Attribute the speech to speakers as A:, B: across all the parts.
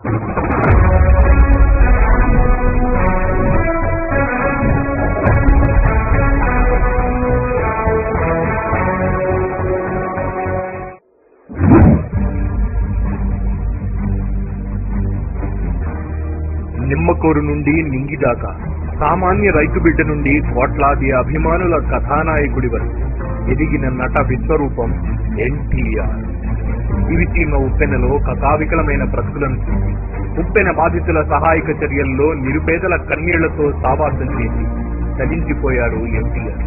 A: నిమ్మకోరు నుండి నింగిదాకా, సామాన్య రైతు బిడ్డ నుండి కోట్లాది అభిమానుల కథానాయకుడి వరకు ఎదిగిన నట విశ్వరూపం ఎన్టీఆర్. ఇవిచీమ ఉప్పెనలో కథావికలమైన బ్రతుకులను చూసి ఉప్పెన బాధితుల సహాయక చర్యల్లో నిరుపేదల కన్నీళ్లతో సావాసం చేసి చలించిపోయారు ఎన్టీఆర్.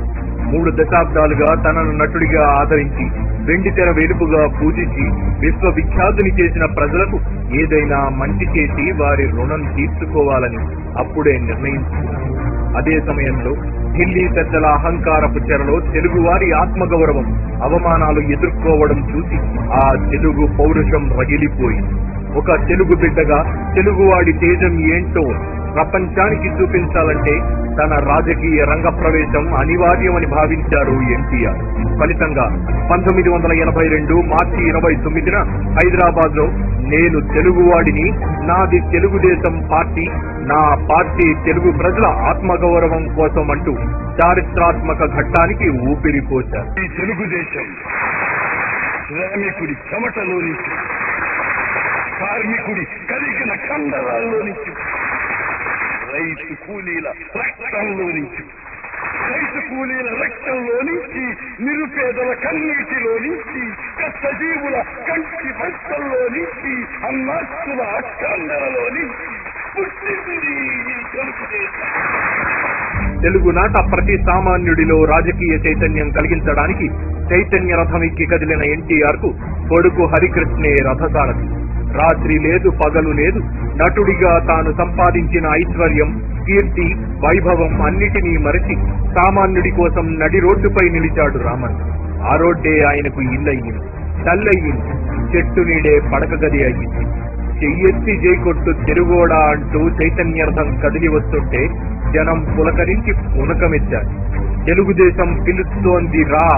A: 3 దశాబ్దాలుగా తనను నటుడిగా ఆదరించి వెండితెర వెలుపుగా పూజించి విశ్వవిఖ్యాతుని చేసిన ప్రజలకు ఏదైనా మంచి చేసి వారి రుణం తీర్చుకోవాలని అప్పుడే నిర్ణయించుకున్నారు. అదే సమయంలో ఢిల్లీ పెద్దల అహంకారపు చెరలో తెలుగువారి ఆత్మగౌరవం అవమానాలు ఎదుర్కోవడం చూసి ఆ తెలుగు పౌరుషం రగిలిపోయింది. ఒక తెలుగు బిడ్డగా తెలుగువాడి తేజం ఏంటో ప్రపంచానికి చూపించాలంటే తన రాజకీయ రంగ ప్రవేశం అనివార్యమని భావించారు ఎన్టీఆర్. ఫలితంగా 1982 మార్చి 29న హైదరాబాద్ లో నేను తెలుగువాడిని, నాది తెలుగుదేశం పార్టీ, నా పార్టీ తెలుగు ప్రజల ఆత్మగౌరవం కోసం అంటూ చారిత్రాత్మక ఘట్టానికి ఊపిరిపోశారు.
B: ఈ తెలుగుదేశం శ్రామికుడి చెమటలో నుంచి, కార్మికుడి కరిగిన కండరాల్లో నుంచి, రైతు కూలీల రక్తంలో నుంచి, నిరుపేదల కన్నీటిలో నుంచి, కష్టజీవుల కంటి బస్తల్లో నుంచి, అన్నాస్తుల అక్కండలలో నుంచి పుట్టింది ఈ తెలుగుదేశం.
A: తెలుగునాట ప్రతి సామాన్యుడిలో రాజకీయ చైతన్యం కలిగించడానికి చైతన్య రథమిక్కి కదిలిన ఎన్టీఆర్ కు కొడుకు హరికృష్ణే రథసారథి. రాత్రి లేదు, పగలు లేదు, నటుడిగా తాను సంపాదించిన ఐశ్వర్యం, కీర్తి, వైభవం అన్నిటినీ మరచి సామాన్యుడి కోసం నడి రోడ్డుపై నిలిచాడు రామన్. ఆ రోడ్డే ఆయనకు ఇల్లయ్యింది, తల్లయ్యింది, చెట్టు నీడే పడక గది అయ్యింది. చెయ్యెత్తి జైకొట్టు తెలుగోడా అంటూ చైతన్యర్థం కదిలి వస్తుంటే జనం పులకరించి పునకమెచ్చారు. తెలుగుదేశం పిలుస్తోంది రా,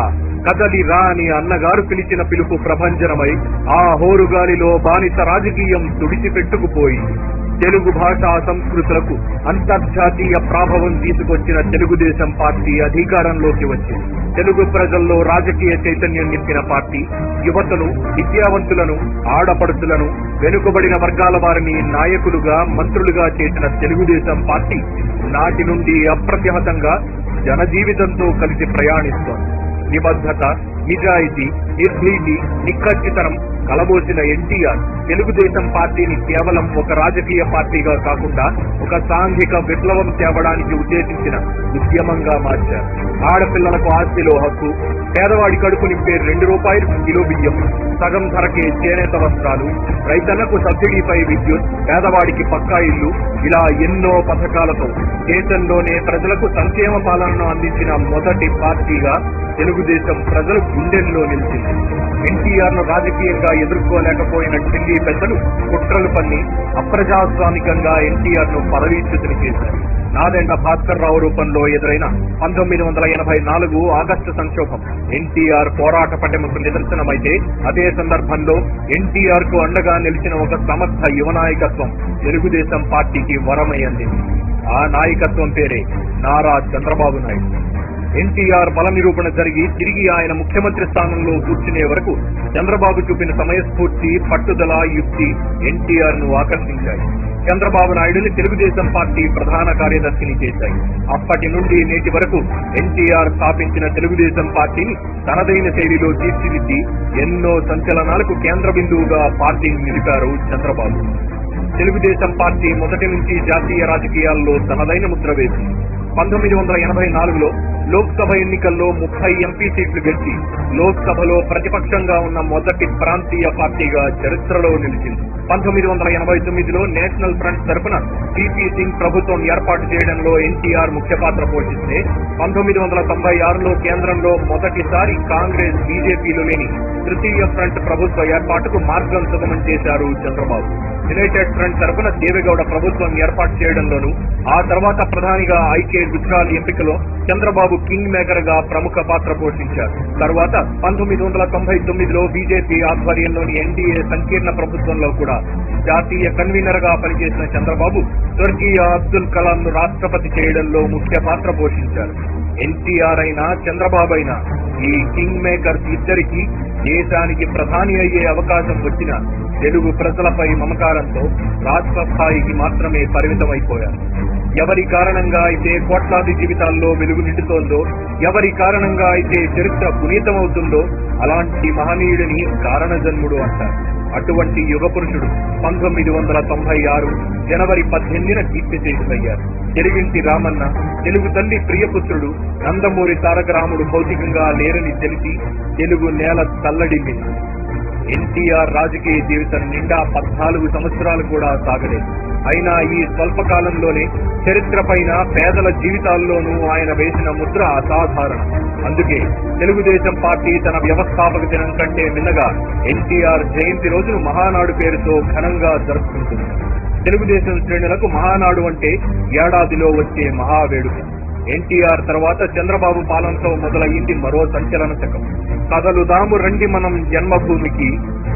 A: కదలి రా అని అన్నగారు పిలిచిన పిలుపు ప్రభంజనమై ఆ హోరుగాలిలో బానిస రాజకీయం తుడిచిపెట్టుకుపోయింది. తెలుగు భాషా సంస్కృతులకు అంతర్జాతీయ ప్రాభవం తీసుకొచ్చిన తెలుగుదేశం పార్టీ అధికారంలోకి వచ్చింది. తెలుగు ప్రజల్లో రాజకీయ చైతన్యం నింపిన పార్టీ యువతను, విద్యావంతులను, ఆడపడుచులను, వెనుకబడిన వర్గాల వారిని నాయకులుగా, మంత్రులుగా చేసిన తెలుగుదేశం పార్టీ నాటి నుండి అప్రతిహతంగా జనజీవితంతో కలిసి ప్రయాణిస్తోంది. నిబద్ధత, నిజాయితీ, నిర్భీతి, నిక్కచ్చితనం కలబోసిన ఎన్టీఆర్ తెలుగుదేశం పార్టీని కేవలం ఒక రాజకీయ పార్టీగా కాకుండా ఒక సాంఘిక విప్లవం తేవడానికి ఉద్దేశించిన ఉద్యమంగా మార్చారు. ఆడపిల్లలకు ఆస్తిలో హక్కు, పేదవాడి కడుపు నింపే 2 రూపాయలు కిలో బియ్యం, సగం ధరకే చేనేత వస్త్రాలు, రైతన్నకు సబ్సిడీపై విద్యుత్, పేదవాడికి పక్కా ఇల్లు, ఇలా ఎన్నో పథకాలతో దేశంలోనే ప్రజలకు సంక్షేమ పాలనను అందించిన మొదటి పార్టీగా తెలుగుదేశం ప్రజలు గుండెల్లో నిలిచింది. ఎన్టీఆర్ ను రాజకీయంగా ఎదుర్కోలేకపోయిన ఢిల్లీ పెద్దలు కుట్రలు పన్ని అప్రజాస్వామికంగా ఎన్టీఆర్ ను పదవీచ్యుతులు చేశారు. నాదెండ్ల భాస్కర్ రావు రూపంలో ఎదురైన 1984 ఆగస్టు సంక్షోభం ఎన్టీఆర్ పోరాట పటిమకు నిదర్శనమైతే, అదే సందర్భంలో ఎన్టీఆర్ కు అండగా నిలిచిన ఒక సమర్థ యువ నాయకత్వం తెలుగుదేశం పార్టీకి వరమై అందింది. ఆ నాయకత్వం పేరే నారా చంద్రబాబు నాయుడు. ఎన్టీఆర్ బల నిరూపణ జరిగి తిరిగి ఆయన ముఖ్యమంత్రి స్థానంలో కూర్చునే వరకు చంద్రబాబు చూపిన సమయస్ఫూర్తి, పట్టుదల, యుక్తి ఎన్టీఆర్ ను ఆకర్షించాయి. చంద్రబాబు నాయుడుని తెలుగుదేశం పార్టీ ప్రధాన కార్యదర్శిని చేశాయి. అప్పటి నుండి నేటి వరకు ఎన్టీఆర్ స్థాపించిన తెలుగుదేశం పార్టీని తనదైన శైలిలో తీర్చిదిద్ది ఎన్నో సంచలనాలకు కేంద్ర బిందువుగా పార్టీని నిలిపారు చంద్రబాబు. తెలుగుదేశం పార్టీ మొదటి నుంచి జాతీయ రాజకీయాల్లో తనదైన ముద్ర వేసింది. 1984లో లోక్సభ ఎన్నికల్లో 30 ఎంపీ సీట్లు గెలిచి లోక్సభలో ప్రతిపక్షంగా ఉన్న మొదటి ప్రాంతీయ పార్టీగా చరిత్రలో నిలిచింది. 1989లో నేషనల్ ఫ్రంట్ తరఫున సిపి సింగ్ ప్రభుత్వం ఏర్పాటు చేయడంలో ఎన్టీఆర్ ముఖ్య పాత్ర పోషిస్తే 1996లో కేంద్రంలో మొదటిసారి కాంగ్రెస్, బీజేపీలు లేని తృతీయ ఫ్రంట్ ప్రభుత్వ ఏర్పాటుకు మార్గం సుగమం చేశారు చంద్రబాబు. యునైటెడ్ ఫ్రంట్ తరఫున దేవేగౌడ ప్రభుత్వం ఏర్పాటు చేయడంలోనూ, ఆ తర్వాత ప్రధానిగా ఐకే గుజరాల్ ఎంపికలో చంద్రబాబు కింగ్ మేకర్ గా ప్రముఖ పాత్ర పోషించారు. తరువాత 1999లో బీజేపీ ఆధ్వర్యంలోని ఎన్డీఏ సంకీర్ణ ప్రభుత్వంలో కూడా జాతీయ కన్వీనర్ గా పనిచేసిన చంద్రబాబు స్వర్గీయ అబ్దుల్ కలాం ను రాష్ట్రపతి చేయడంలో ముఖ్య పాత్ర పోషించారు. ఎన్టీఆర్ అయినా చంద్రబాబు అయినా ఈ కింగ్ మేకర్స్ ఇద్దరికి దేశానికి ప్రధాని అయ్యే అవకాశం వచ్చిన తెలుగు ప్రజలపై మమకారంతో రాష్ట్ర స్థాయికి మాత్రమే పరిమితమైపోయారు. ఎవరి కారణంగా అయితే కోట్లాది జీవితాల్లో వెలుగు నిండుతోందో, ఎవరి కారణంగా అయితే చరిత్ర పునీతమవుతుందో అలాంటి మహనీయుడిని కారణజన్ముడు అంటారు. అటువంటి యుగ పురుషుడు 1996 జనవరి 18న కీర్తిశేషులయ్యారు. తెలుగింటి రామన్న, తెలుగు తల్లి ప్రియపుత్రుడు నందమూరి తారక రాముడు భౌతికంగా లేరని తెలిసి తెలుగు నేల తల్లడిల్లింది. ఎన్టీఆర్ రాజకీయ జీవితం నిండా 14 సంవత్సరాలు కూడా సాగలేదు. అయినా ఈ స్వల్పకాలంలోనే చరిత్రపైన, పేదల జీవితాల్లోనూ ఆయన వేసిన ముద్ర అసాధారణం. అందుకే తెలుగుదేశం పార్టీ తన వ్యవస్థాపక దినం కంటే మిన్నగా ఎన్టీఆర్ జయంతి రోజును మహానాడు పేరుతో ఘనంగా జరుపుకుంటుంది. తెలుగుదేశం శ్రేణులకు మహానాడు అంటే ఏడాదిలో వచ్చే మహావేడుక. ఎన్టీఆర్ తర్వాత చంద్రబాబు పాలనతో మొదలయ్యింది మరో సంచలన శకం. కదలుదాము రండి మనం జన్మభూమికి,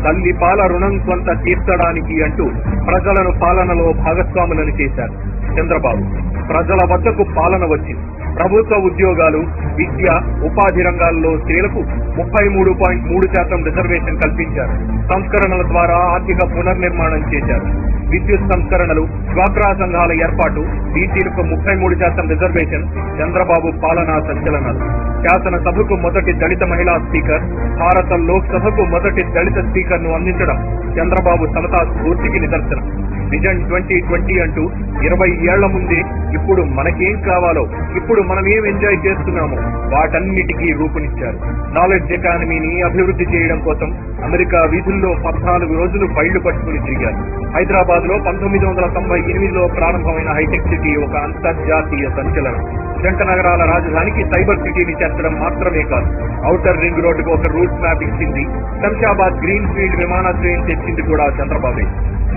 A: తల్లి పాల రుణం కొంత తీర్చడానికి అంటూ ప్రజలను పాలనలో భాగస్వాములను చేశారు చంద్రబాబు. ప్రజల వద్దకు పాలన వచ్చింది. ప్రభుత్వ ఉద్యోగాలు, విద్య, ఉపాధి రంగాల్లో స్త్రీలకు 33.3% రిజర్వేషన్ కల్పించారు. సంస్కరణల ద్వారా ఆర్థిక పునర్నిర్మాణం చేశారు. విద్యుత్ సంస్కరణలు, డ్వాక్రా సంఘాల ఏర్పాటు, బీసీలకు 33% రిజర్వేషన్ చంద్రబాబు పాలనా సంచలనాలు. శాసనసభకు మొదటి దళిత మహిళా స్పీకర్, భారత లోక్సభకు మొదటి దళిత స్పీకర్ ను అందించడం చంద్రబాబు సమతా స్ఫూర్తికి నిదర్శనం. విజన్ 2020 అంటూ 20 ఏళ్ల ముందే ఇప్పుడు మనకేం కావాలో, ఇప్పుడు మనం ఏం ఎంజాయ్ చేస్తున్నామో వాటన్నిటికీ రూపునిచ్చారు. నాలెడ్జ్ ఎకానమీని అభివృద్ధి చేయడం కోసం అమెరికా వీధుల్లో 14 రోజులు ఫైళ్లు పట్టుకుని తిరిగారు. హైదరాబాద్ లో 1998లో ప్రారంభమైన హైటెక్ సిటీ ఒక అంతర్జాతీయ సంచలనం. జంట నగరాల రాజధానికి సైబర్ సిటీని చేర్చడం మాత్రమే కాదు, ఔటర్ రింగ్ రోడ్డుకు ఒక రూట్ మ్యాప్ ఇచ్చింది. శంషాబాద్ గ్రీన్ ఫీల్డ్ విమానాశ్రయం తెచ్చింది కూడా చంద్రబాబే.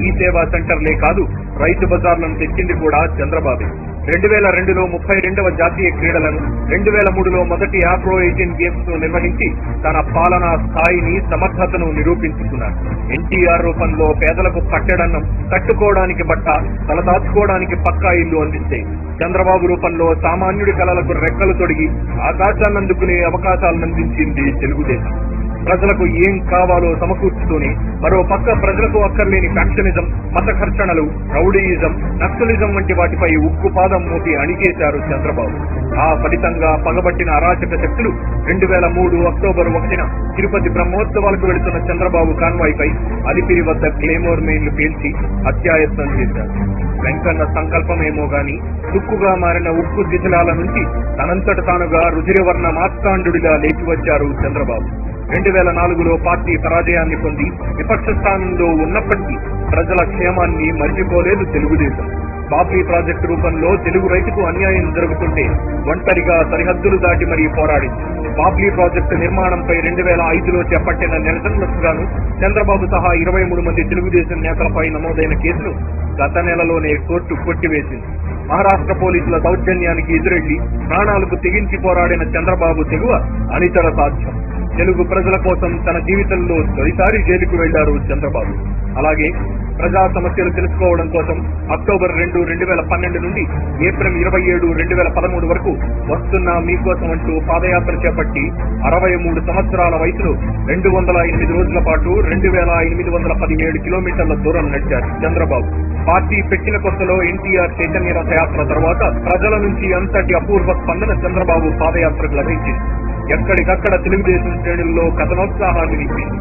A: ఈ సేవా సెంటర్లే కాదు, రైతు బజార్లను తెచ్చింది కూడా చంద్రబాబే. 2002లో 32వ జాతీయ క్రీడలను, 2003లో మొదటి ఆఫ్రో ఏషియన్ గేమ్స్ ను నిర్వహించి తన పాలనా స్థాయిని, సమర్థతను నిరూపించుకున్నారు. ఎన్టీఆర్ రూపంలో పేదలకు పట్టెడన్నం, కట్టుకోవడానికి బట్ట, తలదాచుకోవడానికి పక్కా ఇల్లు అందిస్తే, చంద్రబాబు రూపంలో సామాన్యుడి కలలకు రెక్కలు తొడిగి ఆకాశాన్నందుకునే అవకాశాలనందించింది తెలుగుదేశం. ప్రజలకు ఏం కావాలో సమకూర్చుతూనే మరో పక్క ప్రజలకు అక్కర్లేని ఫ్యాక్షనిజం, మత ఘర్షణలు, రౌడీయిజం, నక్సలిజం వంటి వాటిపై ఉక్కుపాదం మోపి అణిచేశారు చంద్రబాబు. ఆ ఫలితంగా పగబట్టిన అరాచక శక్తులు 2003 అక్టోబర్ 1న తిరుపతి బ్రహ్మోత్సవాలకు వెళుతున్న చంద్రబాబు కాన్వాయ్పై అలిపిరి వద్ద క్లేమోర్ మెయిన్లు పేల్చి హత్యాయత్నం చేశారు. వెంకన్న సంకల్పమేమో గాని తుక్కుగా మారిన ఉక్కు శిథిలాల నుంచి తనంతట తానుగా రుధిరవర్ణ మార్తాండుడిలా లేచి వచ్చారు చంద్రబాబు. 2004లో పార్టీ పరాజయాన్ని పొంది విపక్ష స్థానంలో ఉన్నప్పటికీ ప్రజల క్షేమాన్ని మర్చిపోలేదు తెలుగుదేశం. బాబ్లీ ప్రాజెక్టు రూపంలో తెలుగు రైతుకు అన్యాయం జరుగుతుంటే ఒంటరిగా సరిహద్దులు దాటి మరీ పోరాడింది. బాబ్లీ ప్రాజెక్టు నిర్మాణంపై 2005లో చేపట్టిన నిరసనలకు గాను చంద్రబాబు సహా 23 మంది తెలుగుదేశం నేతలపై నమోదైన కేసును గత నెలలోనే కోర్టు కొట్టివేసింది. మహారాష్ట్ర పోలీసుల దౌర్జన్యానికి ఎదురెళ్లి ప్రాణాలకు తెగించి పోరాడిన చంద్రబాబు తెగువ అనితర సాధ్యం. తెలుగు ప్రజల కోసం తన జీవితంలో తొలిసారి జైలుకు వెళ్లారు చంద్రబాబు. అలాగే ప్రజా సమస్యలు తెలుసుకోవడం కోసం అక్టోబర్ 2, 2012 నుండి ఏప్రిల్ 27, 2013 వరకు వస్తున్నా మీకోసం అంటూ పాదయాత్ర చేపట్టి 63 సంవత్సరాల వయసులో 208 రోజుల పాటు 2817 కిలోమీటర్ల దూరం నడిచారు చంద్రబాబు. పార్టీ పెట్టిన కొత్తలో ఎన్టీఆర్ చైతన్య రథయాత్ర తర్వాత ప్రజల నుంచి అంతటి అపూర్వ స్పందన చంద్రబాబు పాదయాత్రకు లభించింది. ఎక్కడికక్కడ తెలుగుదేశం శ్రేణుల్లో కథనోత్సాహాన్ని నింపింది.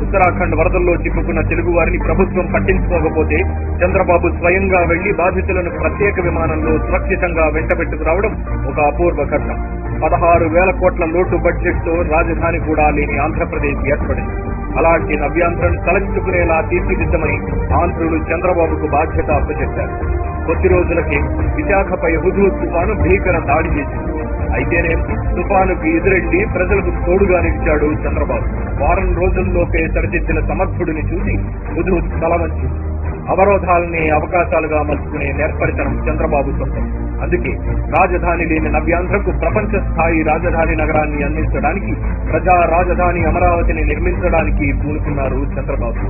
A: ఉత్తరాఖండ్ వరదల్లో చిక్కుకున్న తెలుగు వారిని ప్రభుత్వం పట్టించుకోకపోతే చంద్రబాబు స్వయంగా వెళ్లి బాధితులను ప్రత్యేక విమానంలో సురక్షితంగా వెంటబెట్టుకు రావడం ఒక అపూర్వ ఘట్టం. 16,000 కోట్ల లోటు బడ్జెట్ తో రాజధాని కూడా లేని ఆంధ్రప్రదేశ్ ఏర్పడింది. అలాంటి నవ్యాంధ్రను తలెత్తుకునేలా తీర్చిదిద్దమని ఆంధ్రులు చంద్రబాబుకు బాధ్యత అప్పచెప్పారు. కొద్ది రోజులకే విశాఖపై హుదూద్ తుఫాను భీకర దాడి చేసింది. అయితేనే తుఫానుకు ఎదురెళ్లి ప్రజలకు తోడుగా నిలిచాడు చంద్రబాబు. వారం రోజుల్లోపే సరిదిద్దిన సమర్థుడిని చూసి హుదూద్ తలవంచింది. అవరోధాలనే అవకాశాలుగా మలుచుకునే నేర్పరితనం చంద్రబాబు సొంతం. అందుకే రాజధాని లేని నవ్యాంధ్రకు ప్రపంచ స్థాయి రాజధాని నగరాన్ని అందించడానికి, ప్రజా రాజధాని అమరావతిని నిర్మించడానికి పూనుకున్నారు చంద్రబాబు.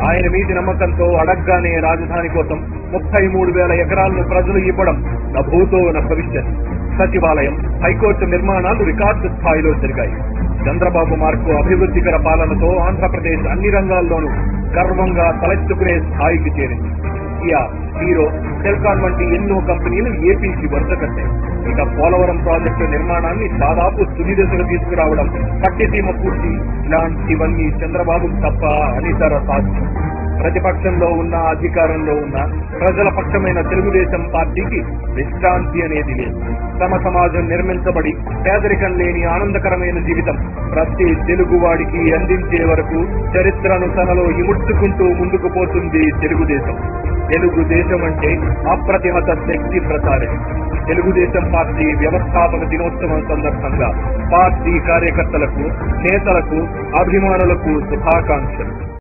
A: ఆయన మీది నమ్మకంతో అడగ్గానే రాజధాని కోసం 33,000 ఎకరాలను ప్రజలు ఇవ్వడం నా భూతో నా భవిష్యత్. సచివాలయం, హైకోర్టు నిర్మాణాలు రికార్డు స్థాయిలో జరిగాయి. చంద్రబాబు మార్కు అభివృద్ధికర పాలనతో ఆంధ్రప్రదేశ్ అన్ని రంగాల్లోనూ గర్వంగా తలెత్తుకునే స్థాయికి చేరింది. కియా, హీరో, సెల్కాన్ వంటి ఎన్నో కంపెనీలు ఏపీకి వరుస కట్టాయి. ఇక పోలవరం ప్రాజెక్టు నిర్మాణాన్ని దాదాపు తుది దశకు తీసుకురావడం, పట్టిసీమ పూర్తి, ఇలాంటివన్నీ చంద్రబాబు తప్ప అనితర సాధ్యం. ప్రతిపక్షంలో ఉన్న, అధికారంలో ఉన్న ప్రజల పక్షమైన తెలుగుదేశం పార్టీకి విశ్రాంతి అనేది లేదు. తమ సమాజం నిర్మించబడి పేదరికం లేని ఆనందకరమైన జీవితం ప్రతి తెలుగువాడికి అందించే వరకు చరిత్రను తనలో ఇముడ్చుకుంటూ ముందుకు పోతుంది తెలుగుదేశం. తెలుగుదేశం అంటే అప్రతిహత శక్తి ప్రచారం. తెలుగుదేశం పార్టీ వ్యవస్థాపక దినోత్సవం సందర్భంగా పార్టీ కార్యకర్తలకు, నేతలకు, అభిమానులకు శుభాకాంక్షలు.